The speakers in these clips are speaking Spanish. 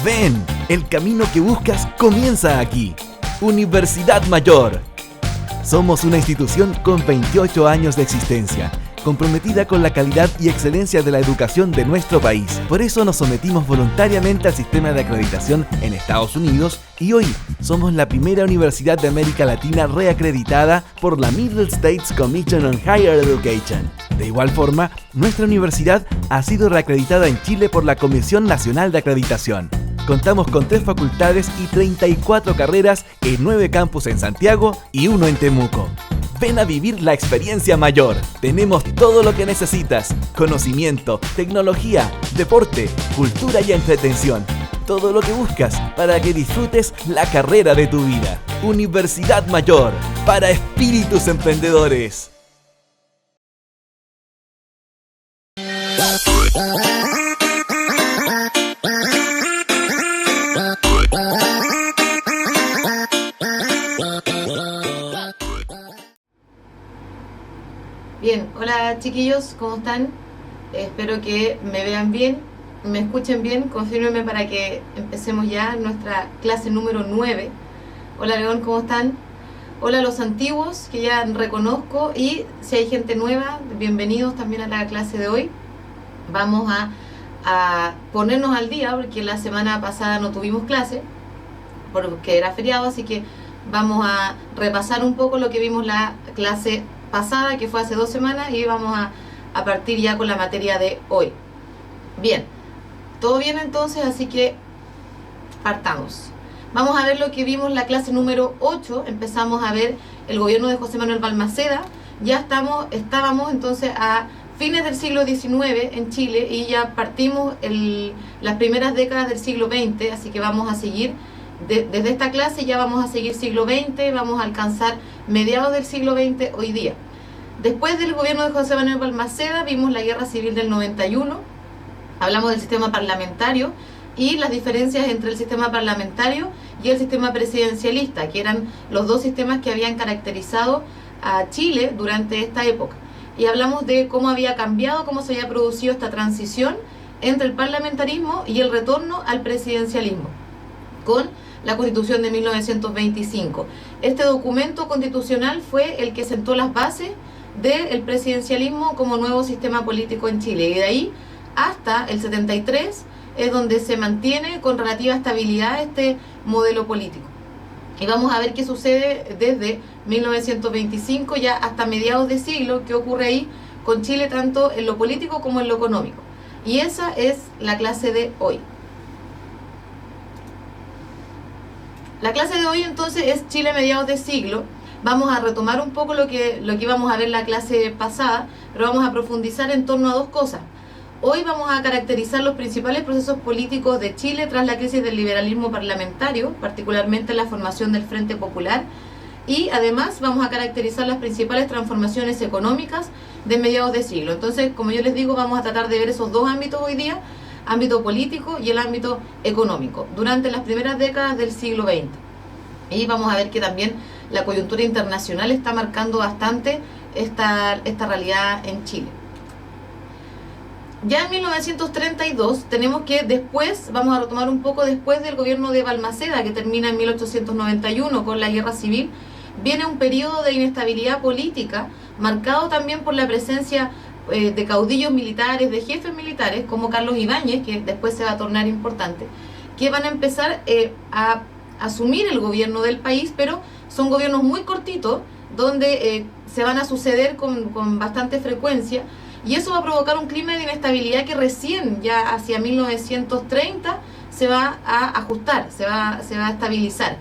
Ven, el camino que buscas comienza aquí. Universidad Mayor. Somos una institución con 28 años de existencia, comprometida con la calidad y excelencia de la educación de nuestro país. Por eso nos sometimos voluntariamente al sistema de acreditación en Estados Unidos y hoy somos la primera universidad de América Latina reacreditada por la Middle States Commission on Higher Education. De igual forma, nuestra universidad ha sido reacreditada en Chile por la Comisión Nacional de Acreditación. Contamos con 3 facultades y 34 carreras en 9 campus en Santiago y 1 en Temuco. Ven a vivir la experiencia mayor. Tenemos todo lo que necesitas: conocimiento, tecnología, deporte, cultura y entretención. Todo lo que buscas para que disfrutes la carrera de tu vida. Universidad Mayor, para espíritus emprendedores. Bien, hola chiquillos, ¿cómo están? Espero que me vean bien, me escuchen bien, confírmenme para que empecemos ya nuestra clase número 9. Hola León, ¿cómo están? Hola a los antiguos, que ya reconozco, y si hay gente nueva, bienvenidos también a la clase de hoy. Vamos a ponernos al día, porque la semana pasada no tuvimos clase, porque era feriado, así que vamos a repasar un poco lo que vimos la clase pasada, que fue hace 2 semanas, y vamos a partir ya con la materia de hoy. Bien, todo bien entonces, así que partamos. Vamos a ver lo que vimos la clase número 8. Empezamos a ver el gobierno de José Manuel Balmaceda. Ya estábamos entonces a fines del siglo XIX en Chile y ya partimos las primeras décadas del siglo XX, así que vamos a seguir desde esta clase, ya vamos a seguir siglo XX, vamos a alcanzar mediados del siglo XX hoy día. Después del gobierno de José Manuel Balmaceda vimos la Guerra Civil del 91, hablamos del sistema parlamentario y las diferencias entre el sistema parlamentario y el sistema presidencialista, que eran los dos sistemas que habían caracterizado a Chile durante esta época. Y hablamos de cómo había cambiado, cómo se había producido esta transición entre el parlamentarismo y el retorno al presidencialismo, con la Constitución de 1925. Este documento constitucional fue el que sentó las bases del presidencialismo como nuevo sistema político en Chile. Y de ahí hasta el 73 es donde se mantiene con relativa estabilidad este modelo político. Y vamos a ver qué sucede desde 1925 ya hasta mediados de siglo, qué ocurre ahí con Chile tanto en lo político como en lo económico. Y esa es la clase de hoy. La clase de hoy entonces es Chile a mediados de siglo. Vamos a retomar un poco lo que íbamos a ver la clase pasada, pero vamos a profundizar en torno a 2 cosas. Hoy vamos a caracterizar los principales procesos políticos de Chile tras la crisis del liberalismo parlamentario, particularmente la formación del Frente Popular, y además vamos a caracterizar las principales transformaciones económicas de mediados de siglo. Entonces, como yo les digo, vamos a tratar de ver esos 2 ámbitos hoy día, ámbito político y el ámbito económico, durante las primeras décadas del siglo XX. Y vamos a ver que también la coyuntura internacional está marcando bastante esta realidad en Chile. Ya en 1932 tenemos que vamos a retomar un poco después del gobierno de Balmaceda, que termina en 1891 con la Guerra Civil, viene un periodo de inestabilidad política, marcado también por la presencia de caudillos militares, de jefes militares, como Carlos Ibáñez, que después se va a tornar importante, que van a empezar a asumir el gobierno del país, pero son gobiernos muy cortitos, donde se van a suceder con bastante frecuencia, y eso va a provocar un clima de inestabilidad que recién, ya hacia 1930, se va a ajustar, se va a estabilizar.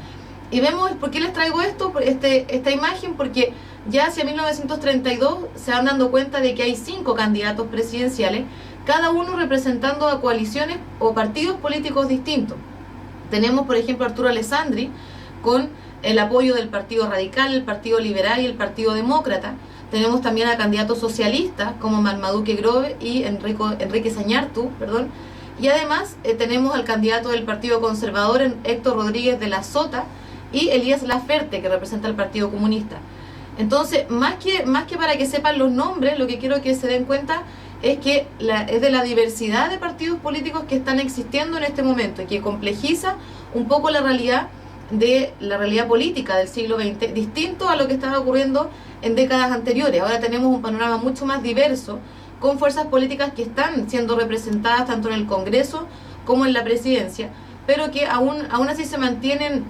Y vemos, ¿por qué les traigo esta imagen? Porque ya hacia 1932 se van dando cuenta de que hay 5 candidatos presidenciales, cada uno representando a coaliciones o partidos políticos distintos. Tenemos, por ejemplo, Arturo Alessandri, con el apoyo del Partido Radical, el Partido Liberal y el Partido Demócrata. Tenemos también a candidatos socialistas como Marmaduke Grove y Enrique Sañartu, y además tenemos al candidato del Partido Conservador, Héctor Rodríguez de la Sota, y Elías Laferte, que representa al Partido Comunista. Entonces, más que para que sepan los nombres, lo que quiero que se den cuenta es que es de la diversidad de partidos políticos que están existiendo en este momento y que complejiza un poco la realidad política del siglo XX, distinto a lo que estaba ocurriendo en décadas anteriores. Ahora tenemos un panorama mucho más diverso, con fuerzas políticas que están siendo representadas tanto en el Congreso como en la presidencia, pero que aún así se mantienen,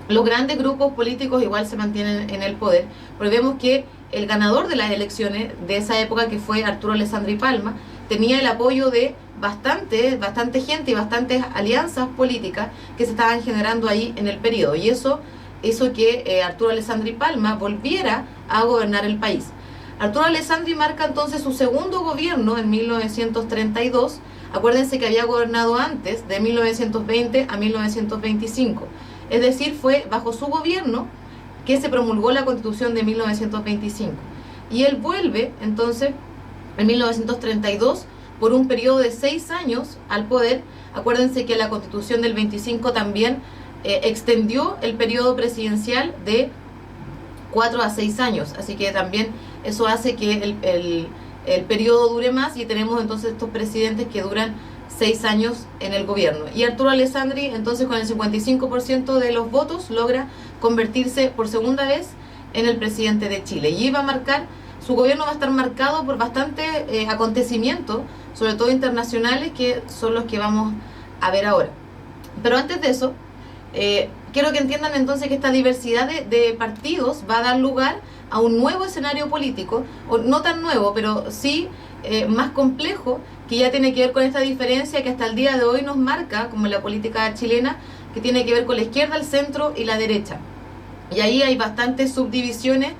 los grandes grupos políticos igual se mantienen en el poder, porque vemos que el ganador de las elecciones de esa época, que fue Arturo Alessandri Palma, tenía el apoyo de bastante gente y bastantes alianzas políticas que se estaban generando ahí en el periodo, y eso hizo que Arturo Alessandri Palma volviera a gobernar el país. Arturo Alessandri marca entonces su segundo gobierno en 1932. Acuérdense que había gobernado antes, de 1920 a 1925. Es decir, fue bajo su gobierno que se promulgó la Constitución de 1925. Y él vuelve entonces en 1932 por un periodo de 6 años al poder. Acuérdense que la Constitución del 25 también extendió el periodo presidencial de 4 a 6 años. Así que también eso hace que el periodo dure más, y tenemos entonces estos presidentes que duran 6 años en el gobierno. Y Arturo Alessandri, entonces, con el 55% de los votos, logra convertirse por segunda vez en el presidente de Chile. Y va a marcar, su gobierno va a estar marcado por bastantes acontecimientos, sobre todo internacionales, que son los que vamos a ver ahora. Pero antes de eso, quiero que entiendan entonces que esta diversidad de partidos va a dar lugar a un nuevo escenario político, o no tan nuevo, pero sí más complejo, que ya tiene que ver con esta diferencia que hasta el día de hoy nos marca, como en la política chilena, que tiene que ver con la izquierda, el centro y la derecha. Y ahí hay bastantes subdivisiones,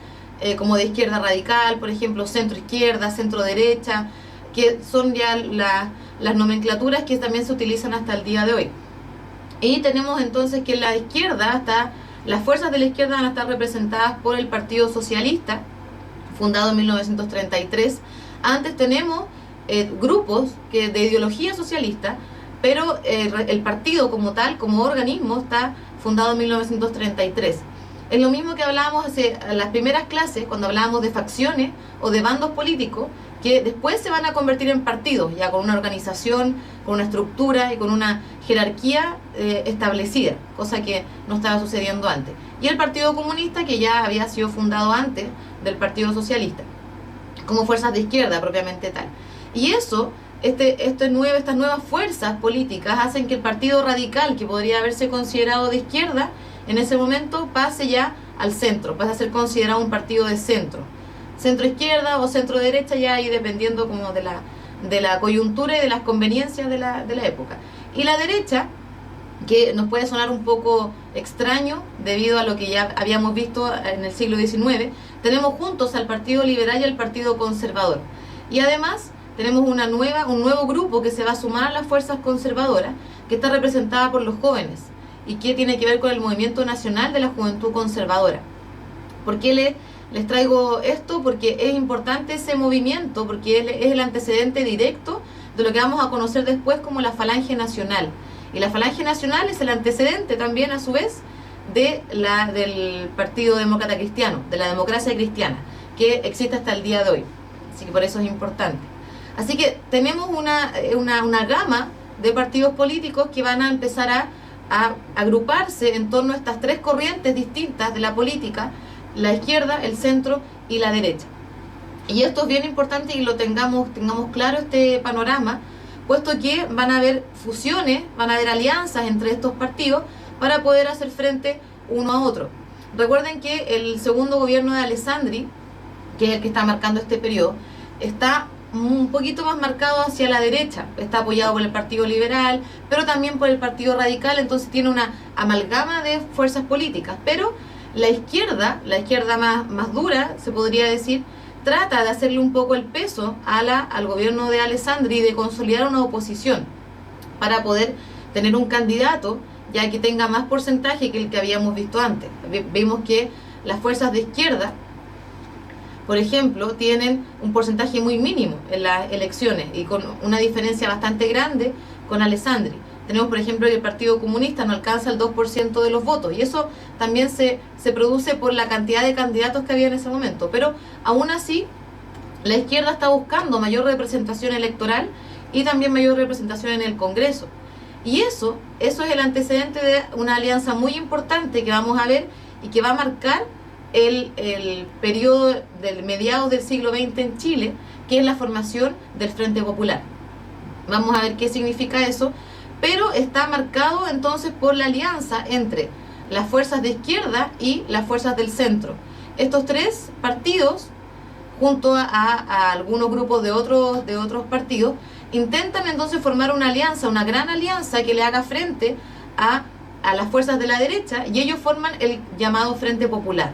como de izquierda radical, por ejemplo, centro-izquierda, centro-derecha, que son ya las nomenclaturas que también se utilizan hasta el día de hoy. Y tenemos entonces que en la izquierda, las fuerzas de la izquierda van a estar representadas por el Partido Socialista, fundado en 1933. Antes tenemos grupos de ideología socialista, pero el partido como tal, como organismo, está fundado en 1933. Es lo mismo que hablábamos en las primeras clases, cuando hablábamos de facciones o de bandos políticos, que después se van a convertir en partidos, ya con una organización, con una estructura y con una jerarquía establecida, cosa que no estaba sucediendo antes. Y el Partido Comunista, que ya había sido fundado antes del Partido Socialista, como fuerzas de izquierda propiamente tal. Y eso, estas nuevas fuerzas políticas hacen que el Partido Radical, que podría haberse considerado de izquierda, en ese momento pase ya al centro, pasa a ser considerado un partido de centro. Centro izquierda o centro derecha, ya ahí dependiendo como de la coyuntura y de las conveniencias de la época. Y la derecha, que nos puede sonar un poco extraño debido a lo que ya habíamos visto en el siglo XIX, tenemos juntos al Partido Liberal y al Partido Conservador. Y además tenemos un nuevo grupo que se va a sumar a las fuerzas conservadoras, que está representada por los jóvenes y que tiene que ver con el Movimiento Nacional de la Juventud Conservadora. ¿Por qué les traigo esto? Porque es importante ese movimiento, porque es el antecedente directo de lo que vamos a conocer después como la Falange Nacional. Y la Falange Nacional es el antecedente también, a su vez, del Partido Demócrata Cristiano, de la democracia cristiana, que existe hasta el día de hoy. Así que por eso es importante. Así que tenemos una gama de partidos políticos que van a empezar a agruparse en torno a estas tres corrientes distintas de la política: la izquierda, el centro y la derecha. Y esto es bien importante y lo tengamos claro, este panorama, puesto que van a haber fusiones, van a haber alianzas entre estos partidos para poder hacer frente uno a otro. Recuerden que el segundo gobierno de Alessandri, que es el que está marcando este periodo, está un poquito más marcado hacia la derecha, está apoyado por el Partido Liberal, pero también por el Partido Radical, entonces tiene una amalgama de fuerzas políticas. Pero la izquierda más dura, se podría decir, trata de hacerle un poco el peso al gobierno de Alessandri y de consolidar una oposición para poder tener un candidato ya que tenga más porcentaje que el que habíamos visto antes. Vemos que las fuerzas de izquierda, por ejemplo, tienen un porcentaje muy mínimo en las elecciones y con una diferencia bastante grande con Alessandri. Tenemos, por ejemplo, que el Partido Comunista no alcanza el 2% de los votos, y eso también se produce por la cantidad de candidatos que había en ese momento. Pero aún así, La izquierda está buscando mayor representación electoral y también mayor representación en el Congreso. Y eso es el antecedente de una alianza muy importante que vamos a ver y que va a marcar el periodo del mediados del siglo XX en Chile, que es la formación del Frente Popular. Vamos a ver qué significa eso, pero está marcado entonces por la alianza entre las fuerzas de izquierda y las fuerzas del centro. Estos tres partidos, junto a algunos grupos de otros partidos, intentan entonces formar una alianza, una gran alianza que le haga frente a las fuerzas de la derecha, y ellos forman el llamado Frente Popular.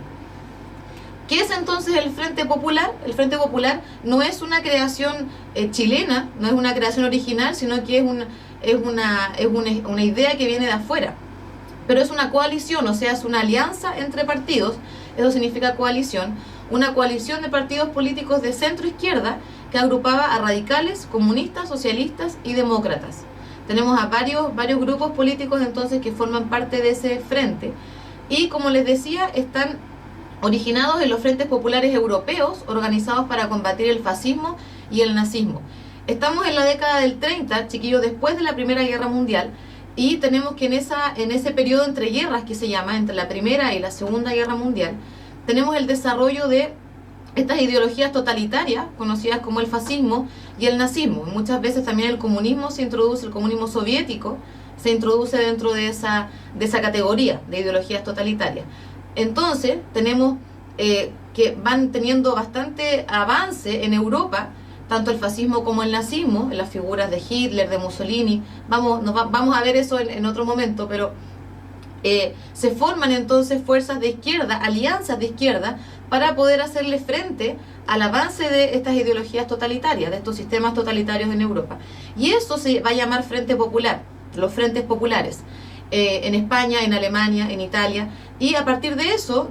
¿Qué es entonces el Frente Popular? El Frente Popular no es una creación chilena, no es una creación original, sino que es una idea que viene de afuera. Pero es una coalición, o sea, es una alianza entre partidos, eso significa coalición, una coalición de partidos políticos de centro-izquierda que agrupaba a radicales, comunistas, socialistas y demócratas. Tenemos a varios grupos políticos entonces que forman parte de ese frente, y como les decía, están originados en los frentes populares europeos organizados para combatir el fascismo y el nazismo. Estamos en la década del 30, chiquillos, después de la Primera Guerra Mundial, y tenemos que en ese periodo entre guerras, que se llama entre la Primera y la Segunda Guerra Mundial, tenemos el desarrollo de estas ideologías totalitarias conocidas como el fascismo y el nazismo. Muchas veces también el comunismo se introduce, el comunismo soviético se introduce dentro de esa categoría de ideologías totalitarias. Entonces tenemos que van teniendo bastante avance en Europa, tanto el fascismo como el nazismo, en las figuras de Hitler, de Mussolini. Vamos a ver eso en otro momento, pero se forman entonces fuerzas de izquierda, alianzas de izquierda, para poder hacerle frente al avance de estas ideologías totalitarias, de estos sistemas totalitarios en Europa. Y eso se va a llamar Frente Popular, los frentes populares, en España, en Alemania, en Italia, y a partir de eso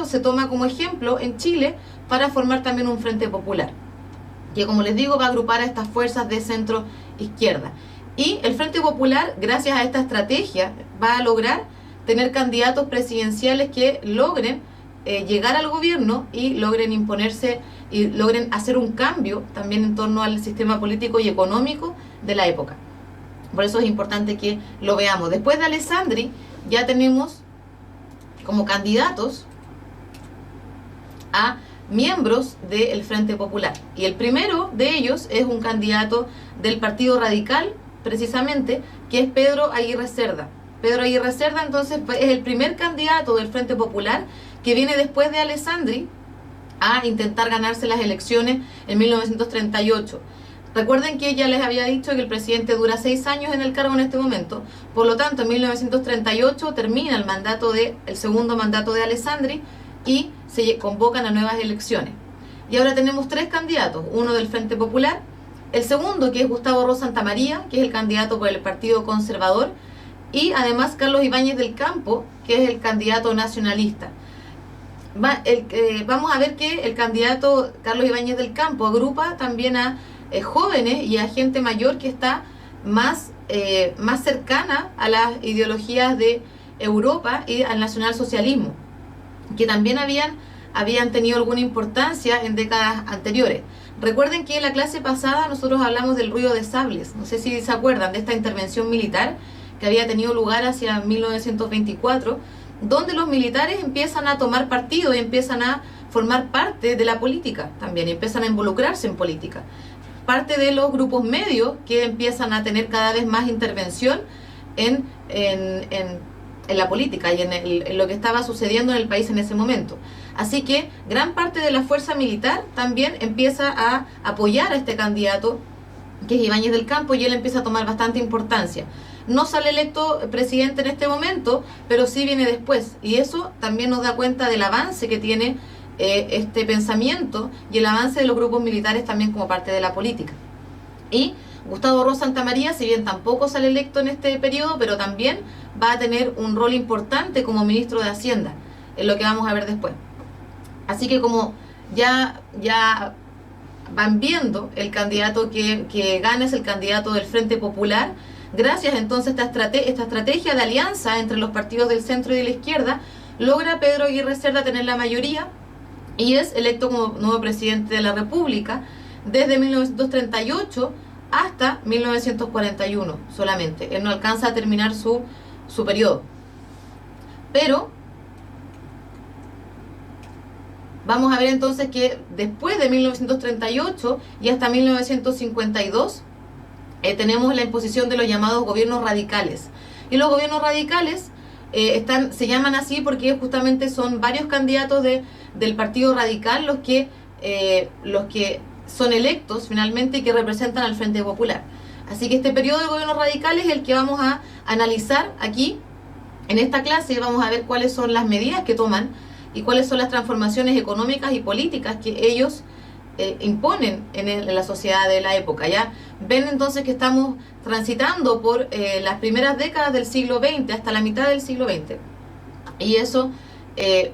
se toma como ejemplo en Chile para formar también un Frente Popular, que, como les digo, va a agrupar a estas fuerzas de centro izquierda. Y el Frente Popular, gracias a esta estrategia, va a lograr tener candidatos presidenciales que logren llegar al gobierno y logren imponerse y logren hacer un cambio también en torno al sistema político y económico de la época. Por eso es importante que lo veamos. Después de Alessandri ya tenemos como candidatos a miembros del Frente Popular. Y el primero de ellos es un candidato del Partido Radical, precisamente, que es Pedro Aguirre Cerda. Pedro Aguirre Cerda entonces es el primer candidato del Frente Popular que viene después de Alessandri a intentar ganarse las elecciones en 1938. Recuerden que ya les había dicho que el presidente dura 6 años en el cargo en este momento, por lo tanto en 1938 termina el segundo mandato de Alessandri y se convocan a nuevas elecciones. Y ahora tenemos 3 candidatos, uno del Frente Popular, el segundo que es Gustavo Ross Santamaría, que es el candidato por el Partido Conservador, y además Carlos Ibáñez del Campo, que es el candidato nacionalista. Vamos a ver que el candidato Carlos Ibáñez del Campo agrupa también a jóvenes y a gente mayor que está más cercana a las ideologías de Europa y al nacionalsocialismo, que también habían tenido alguna importancia en décadas anteriores. Recuerden que en la clase pasada nosotros hablamos del ruido de sables, no sé si se acuerdan de esta intervención militar que había tenido lugar hacia 1924, donde los militares empiezan a tomar partido y empiezan a formar parte de la política también, y empiezan a involucrarse en política. Parte de los grupos medios que empiezan a tener cada vez más intervención en la política y en lo que estaba sucediendo en el país en ese momento. Así que gran parte de la fuerza militar también empieza a apoyar a este candidato, que es Ibáñez del Campo, y él empieza a tomar bastante importancia. No sale electo presidente en este momento, pero sí viene después, y eso también nos da cuenta del avance que tiene este pensamiento y el avance de los grupos militares también como parte de la política. Y Gustavo Ross Santamaría, si bien tampoco sale electo en este periodo, pero también va a tener un rol importante como ministro de Hacienda, en lo que vamos a ver después. Así que como ya van viendo, el candidato que gana es el candidato del Frente Popular. Gracias entonces a esta estrategia de alianza entre los partidos del centro y de la izquierda, logra Pedro Aguirre Cerda tener la mayoría y es electo como nuevo presidente de la República desde 1938 hasta 1941 solamente. Él no alcanza a terminar su periodo. Pero vamos a ver entonces que después de 1938 y hasta 1952 tenemos la imposición de los llamados gobiernos radicales. Y los gobiernos radicales se llaman así porque justamente son varios candidatos del Partido Radical los que son electos finalmente y que representan al Frente Popular. Así que este periodo de gobiernos radicales es el que vamos a analizar aquí en esta clase. Vamos a ver cuáles son las medidas que toman y cuáles son las transformaciones económicas y políticas que ellos imponen en la sociedad de la época. Ya ven entonces que estamos transitando por las primeras décadas del siglo XX hasta la mitad del siglo XX. Y eso,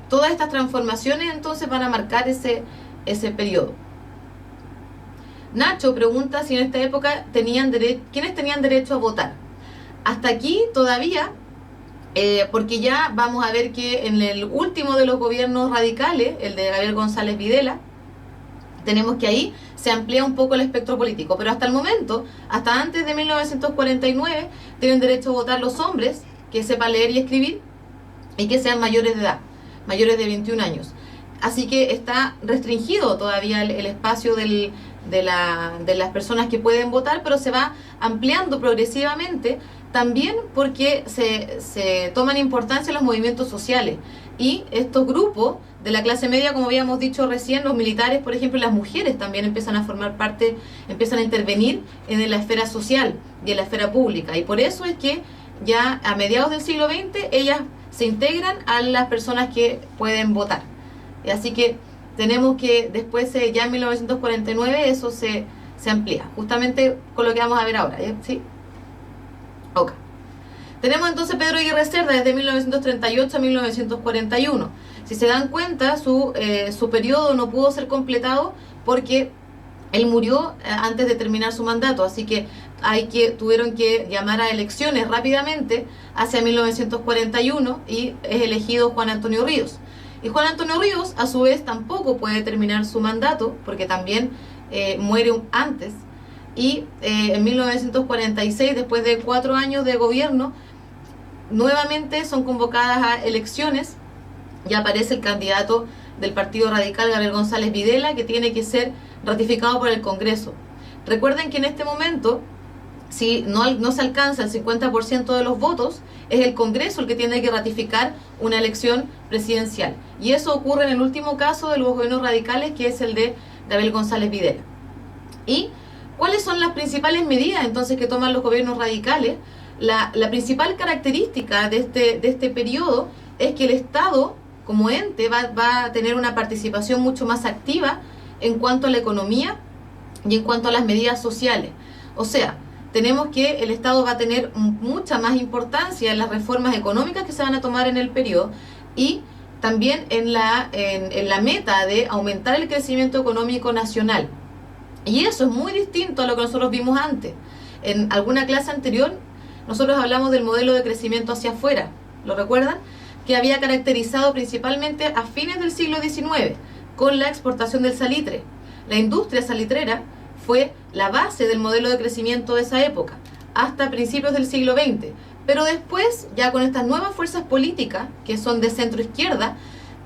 todas estas transformaciones entonces van a marcar ese periodo. Nacho pregunta si en esta época ¿quiénes tenían derecho a votar? Hasta aquí todavía, porque ya vamos a ver que en el último de los gobiernos radicales, el de Gabriel González Videla, tenemos que ahí se amplía un poco el espectro político, pero hasta el momento, hasta antes de 1949, tienen derecho a votar los hombres que sepan leer y escribir y que sean mayores de edad, mayores de 21 años. Así que está restringido todavía el espacio de las personas que pueden votar, pero se va ampliando progresivamente, también porque se toman importancia los movimientos sociales. Y estos grupos de la clase media, como habíamos dicho recién, los militares, por ejemplo, las mujeres también empiezan a formar parte, empiezan a intervenir en la esfera social y en la esfera pública. Y por eso es que ya a mediados del siglo XX ellas se integran a las personas que pueden votar. Así que tenemos que después, ya en 1949, eso se amplía, justamente con lo que vamos a ver ahora, ¿sí? Ok. Tenemos entonces Pedro Aguirre Cerda desde 1938 a 1941. Si se dan cuenta, su periodo no pudo ser completado porque él murió antes de terminar su mandato, así que tuvieron que llamar a elecciones rápidamente hacia 1941 y es elegido Juan Antonio Ríos. Y Juan Antonio Ríos, a su vez, tampoco puede terminar su mandato porque también muere antes. Y en 1946, después de 4 años de gobierno, nuevamente son convocadas a elecciones y aparece el candidato del Partido Radical, Gabriel González Videla, que tiene que ser ratificado por el Congreso. Recuerden que en este momento, si no se alcanza el 50% de los votos, es el Congreso el que tiene que ratificar una elección presidencial. Y eso ocurre en el último caso de los gobiernos radicales, que es el de Gabriel González Videla. ¿Y cuáles son las principales medidas entonces que toman los gobiernos radicales? La principal característica de este periodo es que el Estado, como ente, va a tener una participación mucho más activa en cuanto a la economía y en cuanto a las medidas sociales. O sea, tenemos que el Estado va a tener mucha más importancia en las reformas económicas que se van a tomar en el periodo y también en la meta de aumentar el crecimiento económico nacional. Y eso es muy distinto a lo que nosotros vimos antes. En alguna clase anterior, nosotros hablamos del modelo de crecimiento hacia afuera, ¿lo recuerdan? Que había caracterizado principalmente a fines del siglo XIX con la exportación del salitre. La industria salitrera fue la base del modelo de crecimiento de esa época, hasta principios del siglo XX. Pero después, ya con estas nuevas fuerzas políticas, que son de centro-izquierda,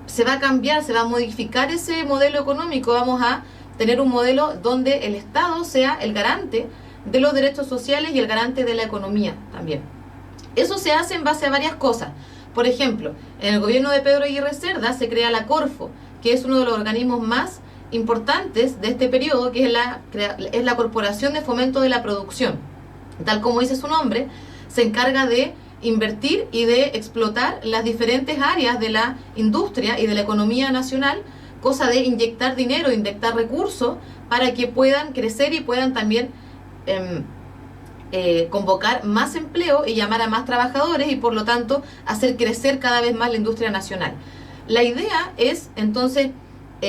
se va a cambiar, se va a modificar ese modelo económico. Vamos a tener un modelo donde el Estado sea el garante de los derechos sociales y el garante de la economía también. Eso se hace en base a varias cosas. Por ejemplo, en el gobierno de Pedro Aguirre Cerda se crea la Corfo, que es uno de los organismos más importantes de este periodo, que es la Corporación de Fomento de la Producción. Tal como dice su nombre, se encarga de invertir y de explotar las diferentes áreas de la industria y de la economía nacional, cosa de inyectar dinero, inyectar recursos para que puedan crecer y puedan también convocar más empleo y llamar a más trabajadores y por lo tanto hacer crecer cada vez más la industria nacional. La idea es entonces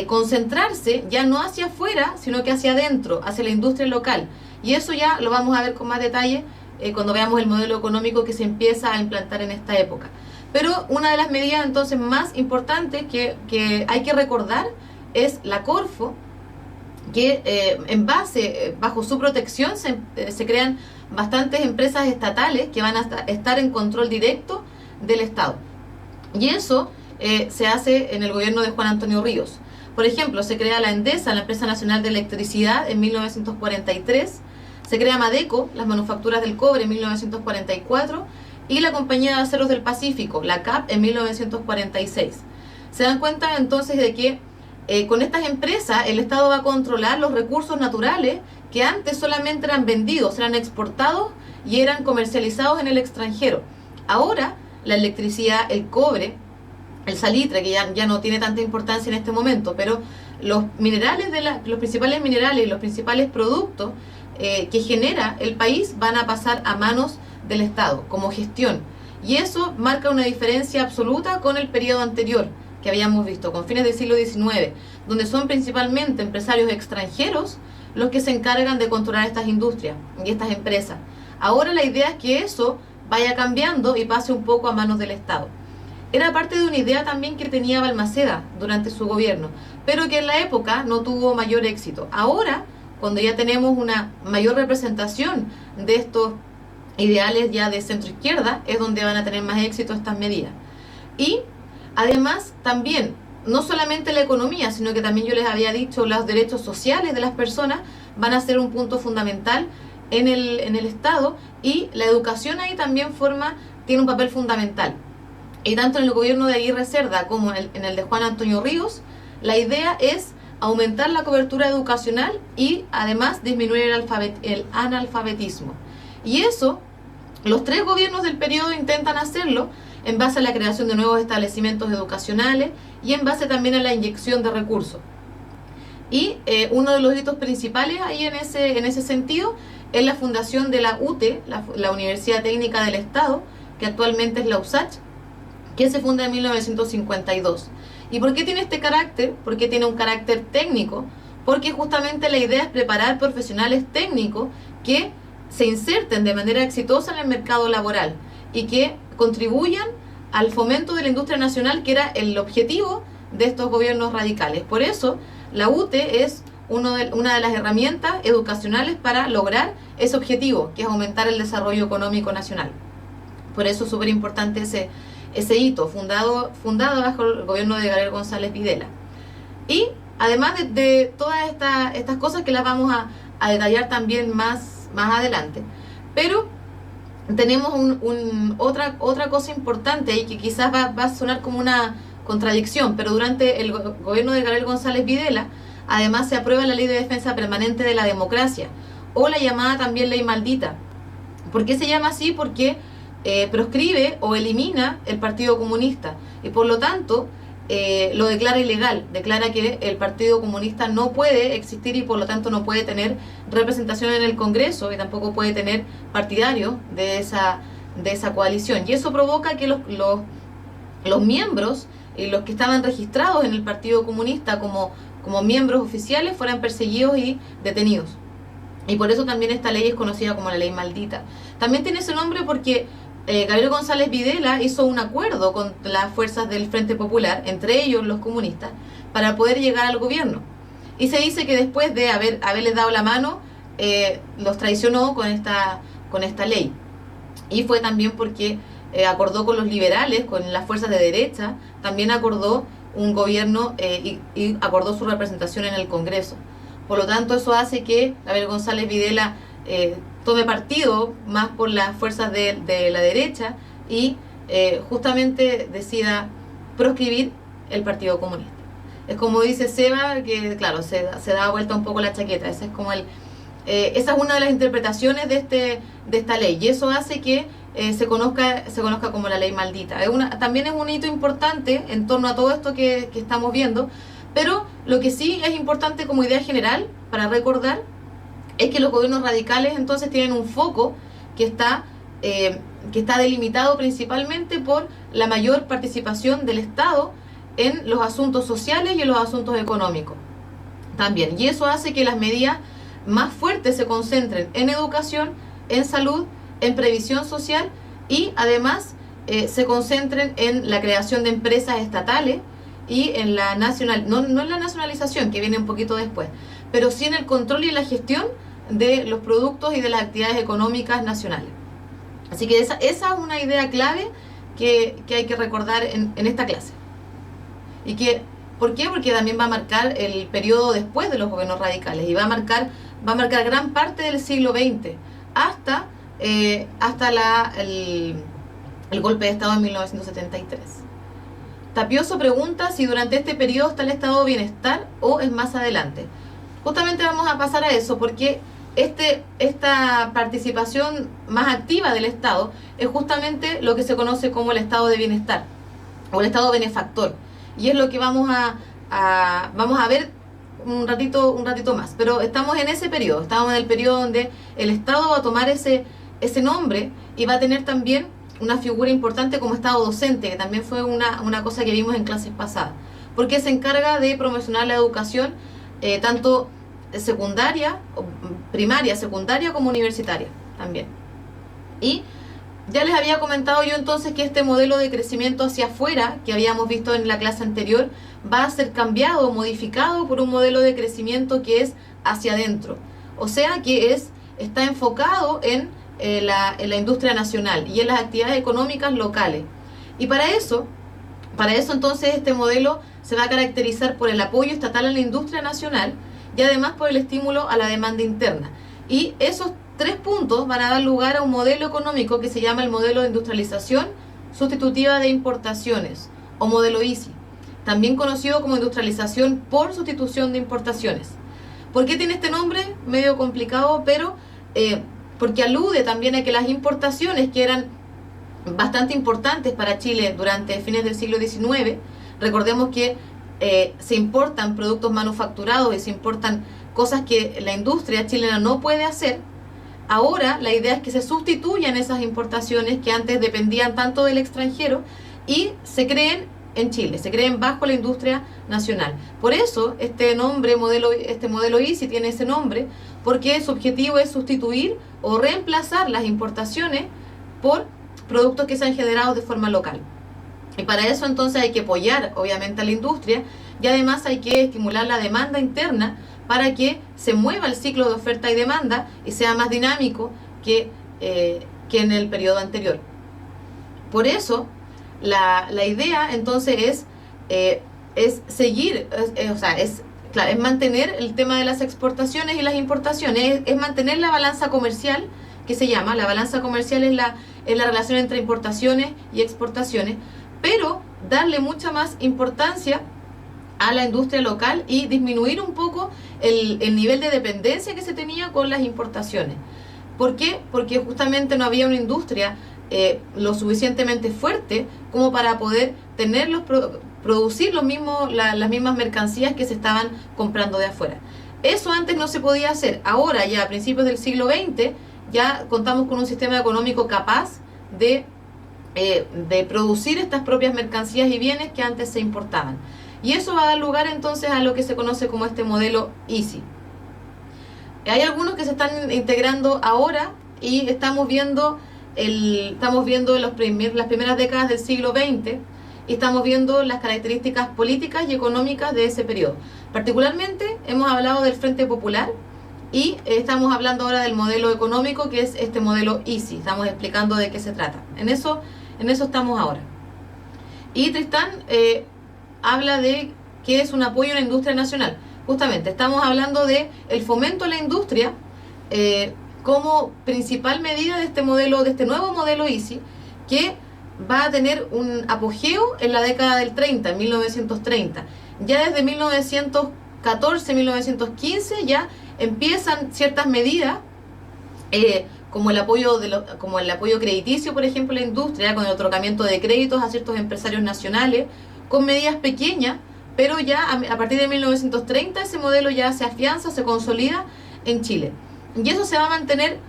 concentrarse ya no hacia afuera, sino que hacia adentro, hacia la industria local. Y eso ya lo vamos a ver con más detalle cuando veamos el modelo económico que se empieza a implantar en esta época. Pero una de las medidas entonces más importantes que hay que recordar es la Corfo, que bajo su protección se crean bastantes empresas estatales que van a estar en control directo del Estado. Y eso se hace en el gobierno de Juan Antonio Ríos. Por ejemplo, se crea la Endesa, la Empresa Nacional de Electricidad, en 1943, se crea Madeco, las manufacturas del cobre, en 1944, y la Compañía de Aceros del Pacífico, la CAP, en 1946. Se dan cuenta entonces de que con estas empresas el Estado va a controlar los recursos naturales que antes solamente eran vendidos, eran exportados y eran comercializados en el extranjero. Ahora la electricidad, el cobre, el salitre, que ya no tiene tanta importancia en este momento, pero los minerales los principales minerales y los principales productos que genera el país van a pasar a manos del Estado como gestión. Y eso marca una diferencia absoluta con el periodo anterior que habíamos visto, con fines del siglo XIX, donde son principalmente empresarios extranjeros los que se encargan de controlar estas industrias y estas empresas. Ahora la idea es que eso vaya cambiando y pase un poco a manos del Estado. Era parte de una idea también que tenía Balmaceda durante su gobierno, pero que en la época no tuvo mayor éxito. Ahora, cuando ya tenemos una mayor representación de estos ideales ya de centro izquierda, es donde van a tener más éxito estas medidas. Y además también, no solamente la economía, sino que también yo les había dicho, los derechos sociales de las personas van a ser un punto fundamental en el Estado, y la educación ahí también tiene un papel fundamental. Y tanto en el gobierno de Aguirre Cerda como en el de Juan Antonio Ríos, la idea es aumentar la cobertura educacional y además disminuir el analfabetismo. Y eso, los tres gobiernos del periodo intentan hacerlo en base a la creación de nuevos establecimientos educacionales y en base también a la inyección de recursos. Y uno de los hitos principales ahí en ese sentido es la fundación de la UTE, la Universidad Técnica del Estado, que actualmente es la USACH, que se funda en 1952. ¿Y por qué tiene este carácter? ¿Por qué tiene un carácter técnico? Porque justamente la idea es preparar profesionales técnicos que se inserten de manera exitosa en el mercado laboral y que contribuyan al fomento de la industria nacional, que era el objetivo de estos gobiernos radicales. Por eso, la UTE es una de las herramientas educacionales para lograr ese objetivo, que es aumentar el desarrollo económico nacional. Por eso es súper importante ese hito, fundado bajo el gobierno de Gabriel González Videla. Y además de todas estas cosas que las vamos a detallar también más adelante. Pero tenemos otra cosa importante y que quizás va a sonar como una contradicción, pero durante el gobierno de Gabriel González Videla, además se aprueba la Ley de Defensa Permanente de la Democracia, o la llamada también Ley Maldita. ¿Por qué se llama así? Porque proscribe o elimina el Partido Comunista y por lo tanto lo declara ilegal, declara que el Partido Comunista no puede existir y por lo tanto no puede tener representación en el Congreso y tampoco puede tener partidarios de esa coalición, y eso provoca que los miembros y los que estaban registrados en el Partido Comunista como miembros oficiales fueran perseguidos y detenidos. Y por eso también esta ley es conocida como la Ley Maldita. También tiene ese nombre porque Gabriel González Videla hizo un acuerdo con las fuerzas del Frente Popular, entre ellos los comunistas, para poder llegar al gobierno. Y se dice que después de haberles dado la mano, los traicionó con esta ley. Y fue también porque acordó con los liberales, con las fuerzas de derecha, también acordó un gobierno y acordó su representación en el Congreso. Por lo tanto, eso hace que Gabriel González Videla tome partido más por las fuerzas de la derecha y justamente decida proscribir el Partido Comunista. Es como dice Seba, que claro, se da vuelta un poco la chaqueta. Esa es una de las interpretaciones de esta ley, y eso hace que se conozca como la Ley Maldita. También es un hito importante en torno a todo esto que estamos viendo, pero lo que sí es importante como idea general para recordar es que los gobiernos radicales entonces tienen un foco que está delimitado principalmente por la mayor participación del Estado en los asuntos sociales y en los asuntos económicos también, y eso hace que las medidas más fuertes se concentren en educación, en salud, en previsión social y además se concentren en la creación de empresas estatales y en la no en la nacionalización, que viene un poquito después, pero sí en el control y la gestión de los productos y de las actividades económicas nacionales. Así que esa es una idea clave que hay que recordar en esta clase. Y que, ¿por qué? Porque también va a marcar el periodo después de los gobiernos radicales y va a marcar gran parte del siglo XX hasta el golpe de Estado en 1973. Tapioso pregunta si durante este periodo está el estado de bienestar o es más adelante. Justamente vamos a pasar a eso porque esta participación más activa del Estado es justamente lo que se conoce como el estado de bienestar o el estado benefactor, y es lo que vamos a ver un ratito más. Pero estamos en ese periodo, estamos en el periodo donde el Estado va a tomar ese nombre y va a tener también una figura importante como Estado docente, que también fue una cosa que vimos en clases pasadas, porque se encarga de promocionar la educación tanto primaria, secundaria como universitaria también. Y ya les había comentado yo entonces que este modelo de crecimiento hacia afuera, que habíamos visto en la clase anterior, va a ser cambiado, modificado por un modelo de crecimiento que es hacia adentro. O sea que está enfocado en la industria nacional y en las actividades económicas locales. Y para eso entonces este modelo se va a caracterizar por el apoyo estatal a la industria nacional y además por el estímulo a la demanda interna. Y esos 3 puntos van a dar lugar a un modelo económico que se llama el modelo de industrialización sustitutiva de importaciones, o modelo ISI, también conocido como industrialización por sustitución de importaciones. ¿Por qué tiene este nombre? Medio complicado, pero porque alude también a que las importaciones, que eran bastante importantes para Chile durante fines del siglo XIX, recordemos que se importan productos manufacturados y se importan cosas que la industria chilena no puede hacer. Ahora la idea es que se sustituyan esas importaciones que antes dependían tanto del extranjero y se creen en Chile, se creen bajo la industria nacional. Por eso este modelo ISI tiene ese nombre, porque su objetivo es sustituir o reemplazar las importaciones por productos que sean generados de forma local. Y para eso entonces hay que apoyar obviamente a la industria y además hay que estimular la demanda interna para que se mueva el ciclo de oferta y demanda y sea más dinámico que en el periodo anterior. Por eso la idea entonces es seguir, es mantener el tema de las exportaciones y las importaciones, es mantener la balanza comercial, que se llama, la balanza comercial es la relación entre importaciones y exportaciones, pero darle mucha más importancia a la industria local y disminuir un poco el nivel de dependencia que se tenía con las importaciones. ¿Por qué? Porque justamente no había una industria lo suficientemente fuerte como para poder producir las mismas mercancías que se estaban comprando de afuera. Eso antes no se podía hacer. Ahora, ya a principios del siglo XX, ya contamos con un sistema económico capaz de producir estas propias mercancías y bienes que antes se importaban. Y eso va a dar lugar entonces a lo que se conoce como este modelo ISI. Hay algunos que se están integrando ahora y estamos viendo las primeras décadas del siglo XX y estamos viendo las características políticas y económicas de ese periodo. Particularmente hemos hablado del Frente Popular y estamos hablando ahora del modelo económico, que es este modelo ISI. Estamos explicando de qué se trata. En eso estamos ahora. Y Tristán habla de qué es un apoyo a la industria nacional. Justamente estamos hablando de el fomento a la industria como principal medida de este nuevo modelo ISI, que va a tener un apogeo en la década del 30, en 1930. Ya desde 1914, 1915 ya empiezan ciertas medidas como el apoyo crediticio, por ejemplo, a la industria, con el otorgamiento de créditos a ciertos empresarios nacionales, con medidas pequeñas, pero ya a partir de 1930 ese modelo ya se afianza, se consolida en Chile. Y eso se va a mantener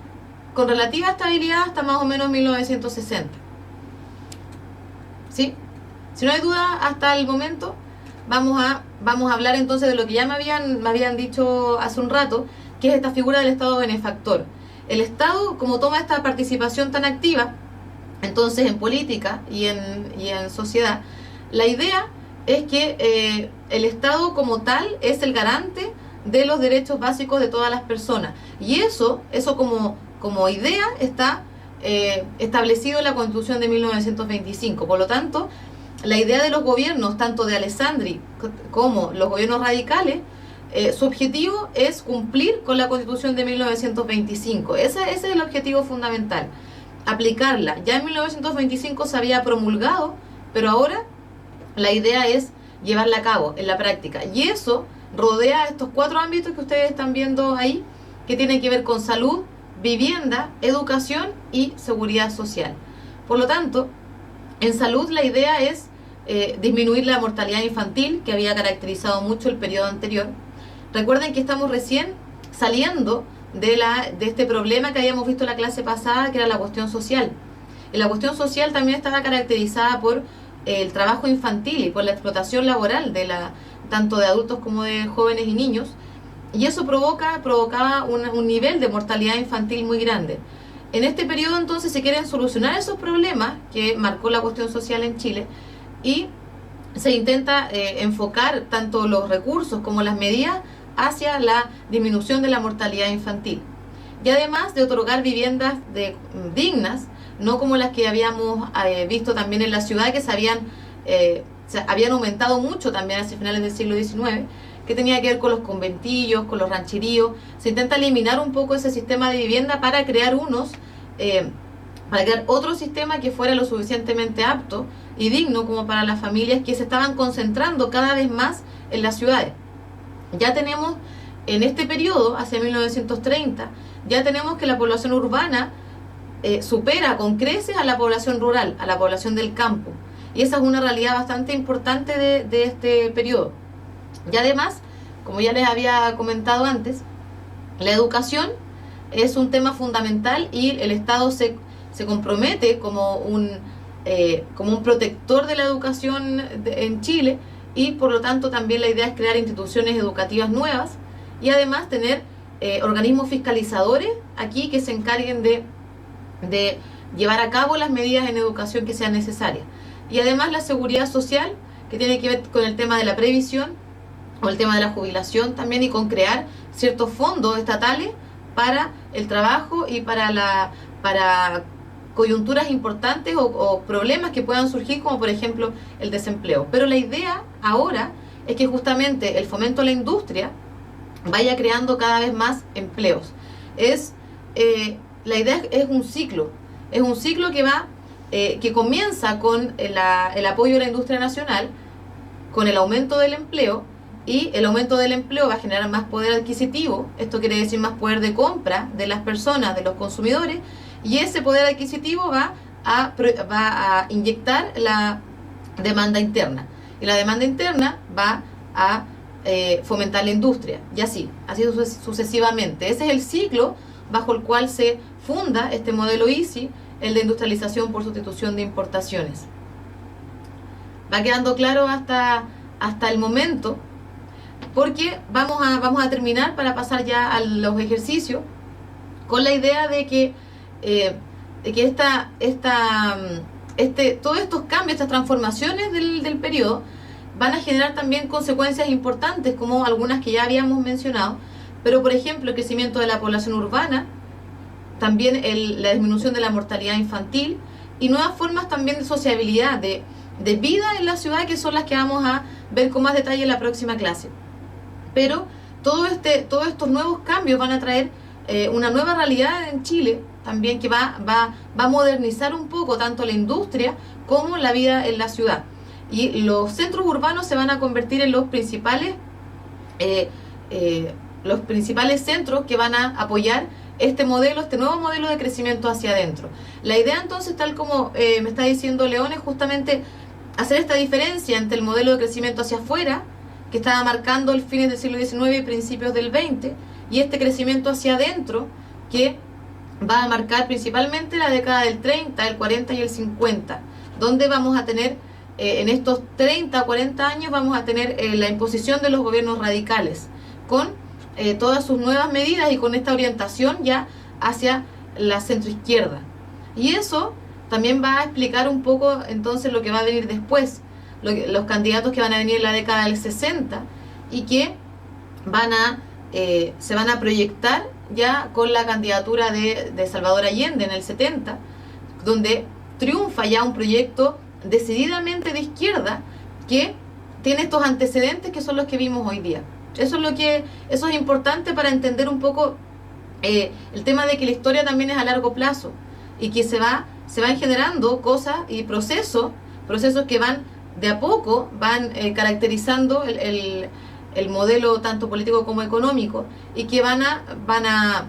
con relativa estabilidad hasta más o menos 1960. ¿Sí? Si no hay duda hasta el momento, vamos a hablar entonces de lo que ya me habían dicho hace un rato, que es esta figura del Estado benefactor. El Estado, como toma esta participación tan activa, entonces en política y en sociedad, la idea es que el Estado como tal es el garante de los derechos básicos de todas las personas. Y eso como idea está establecido en la Constitución de 1925. Por lo tanto, la idea de los gobiernos, tanto de Alessandri como los gobiernos radicales, su objetivo es cumplir con la Constitución de 1925. Ese es el objetivo fundamental, aplicarla. Ya en 1925 se había promulgado, pero ahora la idea es llevarla a cabo en la práctica. Y eso rodea estos 4 ámbitos que ustedes están viendo ahí, que tienen que ver con salud, vivienda, educación y seguridad social. Por lo tanto, en salud la idea es disminuir la mortalidad infantil, que había caracterizado mucho el periodo anterior. Recuerden que estamos recién saliendo de este problema que habíamos visto en la clase pasada, que era la cuestión social. Y la cuestión social también estaba caracterizada por el trabajo infantil y por la explotación laboral tanto de adultos como de jóvenes y niños, y eso provocaba un nivel de mortalidad infantil muy grande. En este periodo entonces se quieren solucionar esos problemas que marcó la cuestión social en Chile, y se intenta enfocar tanto los recursos como las medidas hacia la disminución de la mortalidad infantil, y además de otorgar viviendas dignas, no como las que habíamos visto también en la ciudad, que se habían aumentado mucho también hacia finales del siglo XIX, que tenía que ver con los conventillos, con los rancheríos. Se intenta eliminar un poco ese sistema de vivienda para crear otro sistema que fuera lo suficientemente apto y digno como para las familias que se estaban concentrando cada vez más en las ciudades. Ya tenemos en este periodo, hacia 1930, ya tenemos que la población urbana supera con creces a la población rural, a la población del campo. Y esa es una realidad bastante importante de este periodo. Y además, como ya les había comentado antes, la educación es un tema fundamental, y el Estado se compromete como un protector de la educación en Chile, y por lo tanto también la idea es crear instituciones educativas nuevas, y además tener organismos fiscalizadores aquí que se encarguen de llevar a cabo las medidas en educación que sean necesarias. Y además la seguridad social, que tiene que ver con el tema de la previsión o el tema de la jubilación también, y con crear ciertos fondos estatales para el trabajo y para coyunturas importantes o problemas que puedan surgir, como por ejemplo el desempleo. Pero la idea ahora es que justamente el fomento a la industria vaya creando cada vez más empleos. La idea es un ciclo que comienza con el apoyo a la industria nacional, con el aumento del empleo, y el aumento del empleo va a generar más poder adquisitivo. Esto quiere decir más poder de compra de las personas, de los consumidores, y ese poder adquisitivo va a inyectar la demanda interna, y la demanda interna va a fomentar la industria, y así sucesivamente. Ese es el ciclo bajo el cual se funda este modelo ICI, el de industrialización por sustitución de importaciones. Va quedando claro hasta el momento, porque vamos a terminar para pasar ya a los ejercicios, con la idea de que todos estos cambios, estas transformaciones del periodo, van a generar también consecuencias importantes, como algunas que ya habíamos mencionado, pero por ejemplo el crecimiento de la población urbana, también la disminución de la mortalidad infantil, y nuevas formas también de sociabilidad, de vida en la ciudad, que son las que vamos a ver con más detalle en la próxima clase. Pero todos estos nuevos cambios van a traer una nueva realidad en Chile también, que va a modernizar un poco tanto la industria como la vida en la ciudad. Y los centros urbanos se van a convertir en los principales centros que van a apoyar este nuevo modelo de crecimiento hacia adentro. La idea entonces, tal como me está diciendo León, es justamente hacer esta diferencia entre el modelo de crecimiento hacia afuera, que estaba marcando el fines del siglo XIX y principios del XX, y este crecimiento hacia adentro, que va a marcar principalmente la década del 30, el 40 y el 50, donde vamos a tener, en estos 30 o 40 años, vamos a tener la imposición de los gobiernos radicales, con todas sus nuevas medidas y con esta orientación ya hacia la centroizquierda. Y eso también va a explicar un poco entonces lo que va a venir después, los candidatos que van a venir en la década del 60 y que se van a proyectar ya con la candidatura de Salvador Allende en el 70, donde triunfa ya un proyecto decididamente de izquierda que tiene estos antecedentes que son los que vimos hoy día. Eso es importante para entender un poco el tema de que la historia también es a largo plazo y que se van generando cosas y procesos que van de a poco, van caracterizando el modelo tanto político como económico y que van a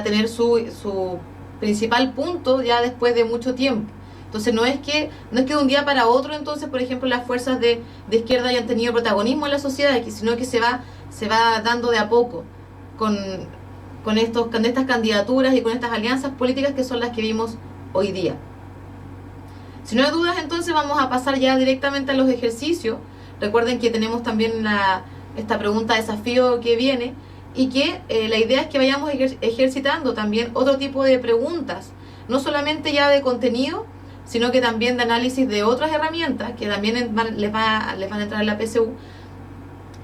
tener su principal punto ya después de mucho tiempo. Entonces no es que de un día para otro, entonces, por ejemplo, las fuerzas de izquierda hayan tenido protagonismo en la sociedad, sino que se va dando de a poco con estas candidaturas y con estas alianzas políticas que son las que vimos hoy día. Si no hay dudas, entonces vamos a pasar ya directamente a los ejercicios. Recuerden que tenemos también esta pregunta desafío que viene y que la idea es que vayamos ejercitando también otro tipo de preguntas, no solamente ya de contenido, sino que también de análisis de otras herramientas que también les van a entrar en la PSU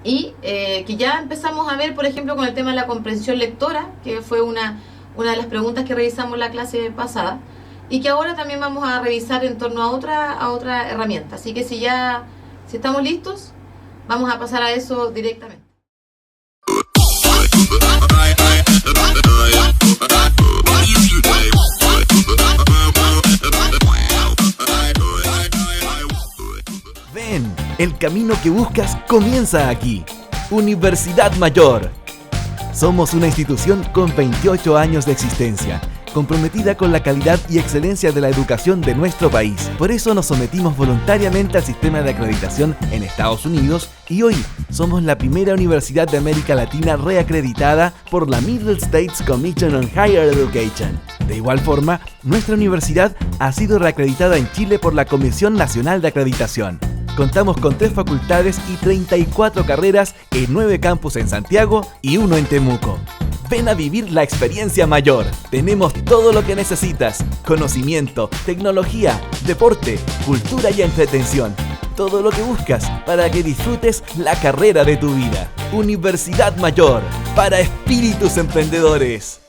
y que ya empezamos a ver, por ejemplo, con el tema de la comprensión lectora, que fue una de las preguntas que revisamos en la clase pasada y que ahora también vamos a revisar en torno a otra herramienta. Así que si estamos listos, vamos a pasar a eso directamente. Ven, el camino que buscas comienza aquí. Universidad Mayor. Somos una institución con 28 años de existencia, comprometida con la calidad y excelencia de la educación de nuestro país. Por eso nos sometimos voluntariamente al sistema de acreditación en Estados Unidos y hoy somos la primera universidad de América Latina reacreditada por la Middle States Commission on Higher Education. De igual forma, nuestra universidad ha sido reacreditada en Chile por la Comisión Nacional de Acreditación. Contamos con 3 facultades y 34 carreras en 9 campus en Santiago y 1 en Temuco. Ven a vivir la experiencia mayor. Tenemos todo lo que necesitas: conocimiento, tecnología, deporte, cultura y entretención. Todo lo que buscas para que disfrutes la carrera de tu vida. Universidad Mayor, para espíritus emprendedores.